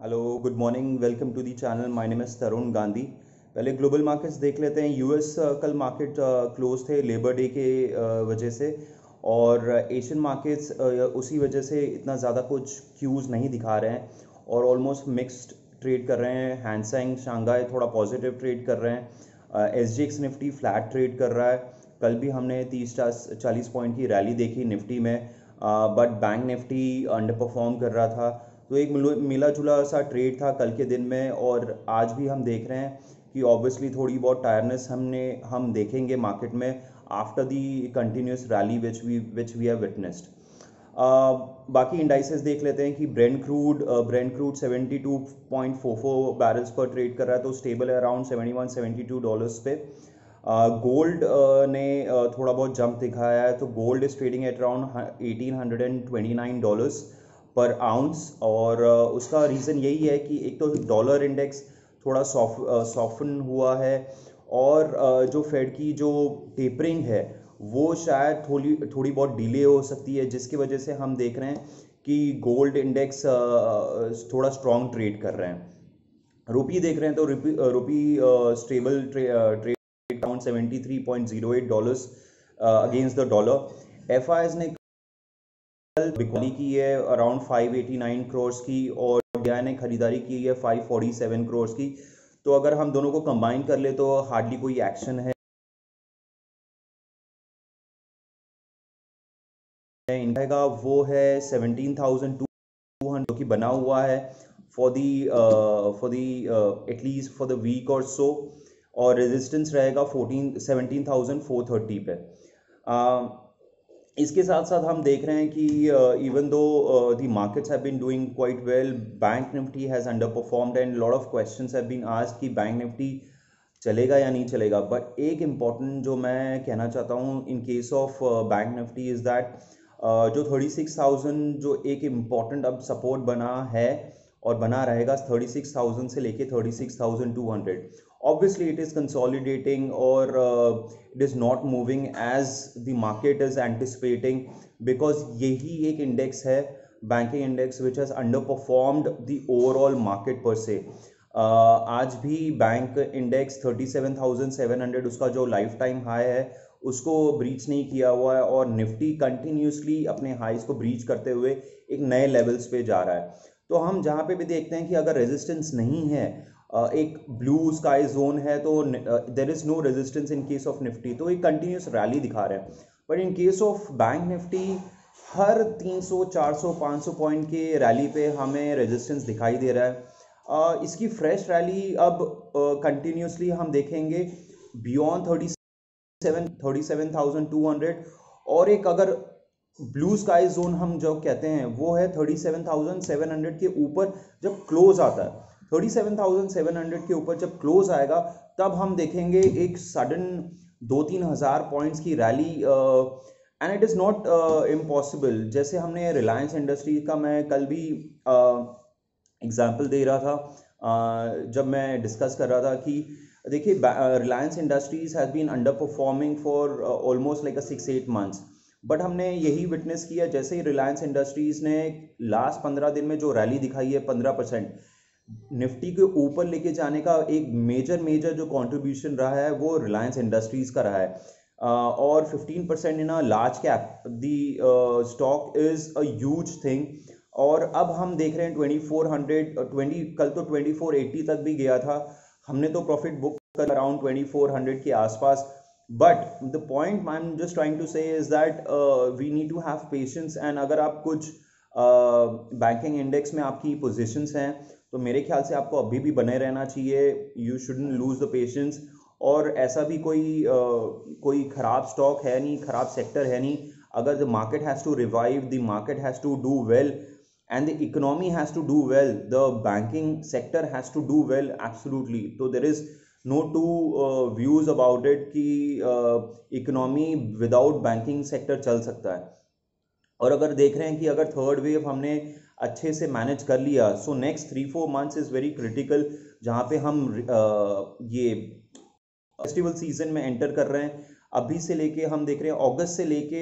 Hello, good morning, welcome to the channel. My name is Tarun Gandhi. पहले global markets देख लेते हैं। यूएस कल मार्केट क्लोज थे लेबर डे के वजह से, और एशियन मार्केट्स उसी वजह से इतना ज़्यादा कुछ क्यूज़ नहीं दिखा रहे हैं और ऑलमोस्ट मिक्स्ड ट्रेड कर रहे हैं। हैंसेंग शंघाई थोड़ा पॉजिटिव ट्रेड कर रहे हैं। एसजीएक्स निफ्टी फ्लैट ट्रेड कर रहा है। कल भी हमने 30-40 पॉइंट की रैली देखी निफ्टी में, but bank Nifty under perform कर रहा था। तो एक मिला जुला सा ट्रेड था कल के दिन में, और आज भी हम देख रहे हैं कि ऑब्वियसली थोड़ी बहुत टायरनेस हम देखेंगे मार्केट में after the continuous rally which we have witnessed. बाकी इंडाइसेस देख लेते हैं कि ब्रेंट क्रूड 72.44 बैरल्स पर ट्रेड कर रहा है, तो स्टेबल है अराउंड $71-72 पे। गोल्ड ने थोड़ा बहुत जंप दिखाया है, तो gold is trading at around $1829 पर आउंस। और उसका रीज़न यही है कि एक तो डॉलर इंडेक्स थोड़ा सॉफ्टन हुआ है, और जो फेड की जो टेपरिंग है वो शायद थोड़ी बहुत डिले हो सकती है, जिसकी वजह से हम देख रहे हैं कि गोल्ड इंडेक्स थोड़ा स्ट्रॉन्ग ट्रेड कर रहे हैं। रुपी देख रहे हैं तो rupee stable trade around $73.08 against the dollar. FIIs ने बिक्री की है अराउंड 589 करोड़ की, और इंडिया ने खरीदारी की है 547 करोड़ की। तो अगर हम दोनों को कंबाइन कर ले तो हार्डली कोई एक्शन है। इंडिया का वो है 17,200 जो कि बना हुआ है for the at least for the week और सो, और रेजिस्टेंस रहेगा 17,430 पे। इसके साथ साथ हम देख रहे हैं कि even though the markets have been doing quite well, bank Nifty has underperformed and lot of questions have been asked कि बैंक निफ्टी चलेगा या नहीं चलेगा। बट एक इम्पॉर्टेंट जो मैं कहना चाहता हूँ इन case of bank Nifty is that जो 36,000 जो एक इम्पॉर्टेंट अब सपोर्ट बना है और बना रहेगा 36,000 से लेके 36,200। obviously it is consolidating, or it is not moving as the market is anticipating, because यही एक इंडेक्स है banking index which has underperformed the overall market per se। आज भी बैंक इंडेक्स 37,700 उसका जो लाइफ टाइम हाई है उसको breach नहीं किया हुआ है, और निफ्टी कंटिन्यूसली अपने हाईज को ब्रीच करते हुए एक नए लेवल्स पे जा रहा है। तो हम जहाँ पे भी देखते हैं कि अगर रेजिस्टेंस नहीं है, एक ब्लू स्काई जोन है, तो there is no resistance in case of Nifty, तो एक कंटिन्यूस रैली दिखा रहे हैं। But in case of bank Nifty हर 300 400 500 पॉइंट के रैली पे हमें रेजिस्टेंस दिखाई दे रहा है। इसकी फ्रेश रैली अब कंटिन्यूसली हम देखेंगे बियॉन्ड 37,200, और एक अगर ब्लू स्काई जोन हम जो कहते हैं वो है 37,700 के ऊपर जब क्लोज आता है। 37,700 के ऊपर जब क्लोज आएगा तब हम देखेंगे एक सडन 2-3 हज़ार पॉइंट्स की rally, and it is not impossible. जैसे हमने रिलायंस इंडस्ट्रीज का मैं कल भी एग्जाम्पल दे रहा था, जब मैं डिस्कस कर रहा था कि देखिए Reliance Industries has been underperforming for almost like 6-8 months, but हमने यही विटनेस किया जैसे ही रिलायंस इंडस्ट्रीज ने लास्ट 15 दिन में जो रैली दिखाई है 15%, निफ्टी के ऊपर लेके जाने का एक मेजर जो कंट्रीब्यूशन रहा है वो रिलायंस इंडस्ट्रीज का रहा है। और 15% in a large cap the stock is a huge thing. और अब हम देख रहे हैं 2400 कल तो 2480 तक भी गया था, हमने तो प्रॉफिट बुक कर अराउंड 2400 के आसपास। But the point I am just trying to say is that we need to have patience, and अगर आप कुछ बैंकिंग इंडेक्स में आपकी पोजीशंस हैं तो मेरे ख्याल से आपको अभी भी बने रहना चाहिए। You shouldn't lose the patience, और ऐसा भी कोई खराब स्टॉक है नहीं, खराब सेक्टर है नहीं। अगर the market has to revive, the market has to do well, and the economy has to do well, the banking sector has to do well, absolutely। so there is no two views about it कि economy without banking sector चल सकता है। और अगर देख रहे हैं कि अगर थर्ड वेव हमने अच्छे से मैनेज कर लिया, so next 3-4 months is very critical, जहाँ पे हम ये फेस्टिवल सीजन में एंटर कर रहे हैं। अभी से लेके हम देख रहे हैं अगस्त से लेके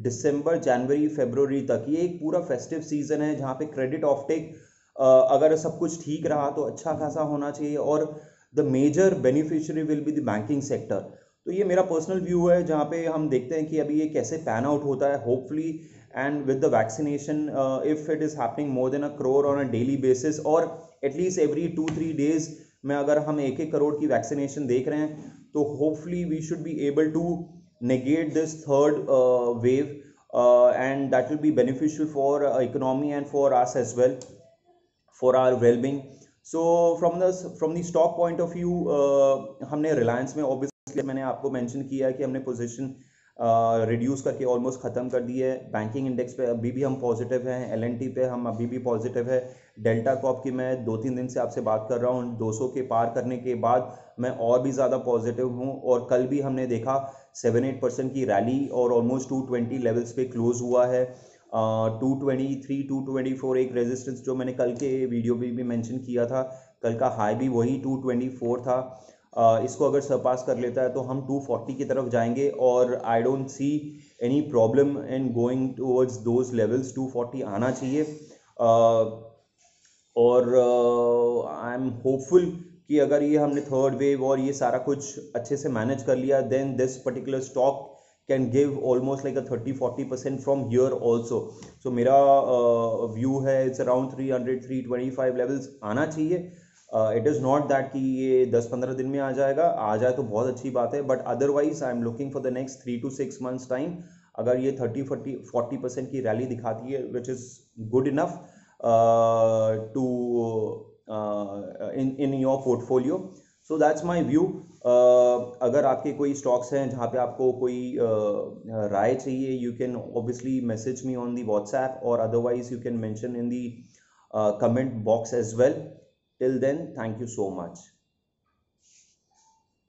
दिसंबर, जनवरी, फरवरी तक ये एक पूरा फेस्टिव सीजन है जहाँ पे क्रेडिट ऑफटेक अगर सब कुछ ठीक रहा तो अच्छा खासा होना चाहिए, और the major beneficiary will be the banking sector. तो ये मेरा पर्सनल व्यू है, जहाँ पे हम देखते हैं कि अभी ये कैसे पैन आउट होता है। Hopefully and with the vaccination, if it is happening more than a crore on a daily basis, और एटलीस्ट एवरी 2-3 डेज में अगर हम 1-1 करोड़ की वैक्सीनेशन देख रहे हैं, तो hopefully we should be able to negate this third wave, and that will be beneficial for economy and for us as well, for our well-being. So from the stock point of view, हमने रिलायंस में obviously मैंने आपको mention किया है कि हमने position reduce करके almost ख़त्म कर दी है। बैंकिंग इंडेक्स पे अभी भी हम पॉजिटिव हैं, एलएनटी पे हम अभी भी पॉजिटिव है। डेल्टा कॉप की मैं 2-3 दिन से आपसे बात कर रहा हूँ, 200 के पार करने के बाद मैं और भी ज़्यादा पॉजिटिव हूँ। और कल भी हमने देखा 7-8% की रैली और ऑलमोस्ट 220 लेवल्स पे क्लोज हुआ है। 223 224 एक रेजिस्टेंस जो मैंने कल के वीडियो में भी मेंशन किया था, कल का हाई भी वही 224 था। इसको अगर सरपास कर लेता है तो हम 240 की तरफ जाएंगे, और I don't see any problem in going towards those levels. 240 आना चाहिए, और आई एम होपफुल कि अगर ये हमने थर्ड वेव और ये सारा कुछ अच्छे से मैनेज कर लिया, then this particular stock can give almost like a 30-40% from here also. So मेरा व्यू है इट्स अराउंड 300-325 लेवल्स आना चाहिए। इट इज़ नॉट दैट कि ये 10-15 दिन में आ जाएगा, आ जाए तो बहुत अच्छी बात है, but otherwise I am looking for the next 3 to 6 months time. अगर ये 30-40% की रैली दिखाती है, which is good enough to in your portfolio, so that's my view. अगर आपके कोई स्टॉक्स हैं जहाँ पे आपको कोई राय चाहिए, you can obviously message me on the WhatsApp, or otherwise you can mention in the comment box as well. Till then, thank you so much.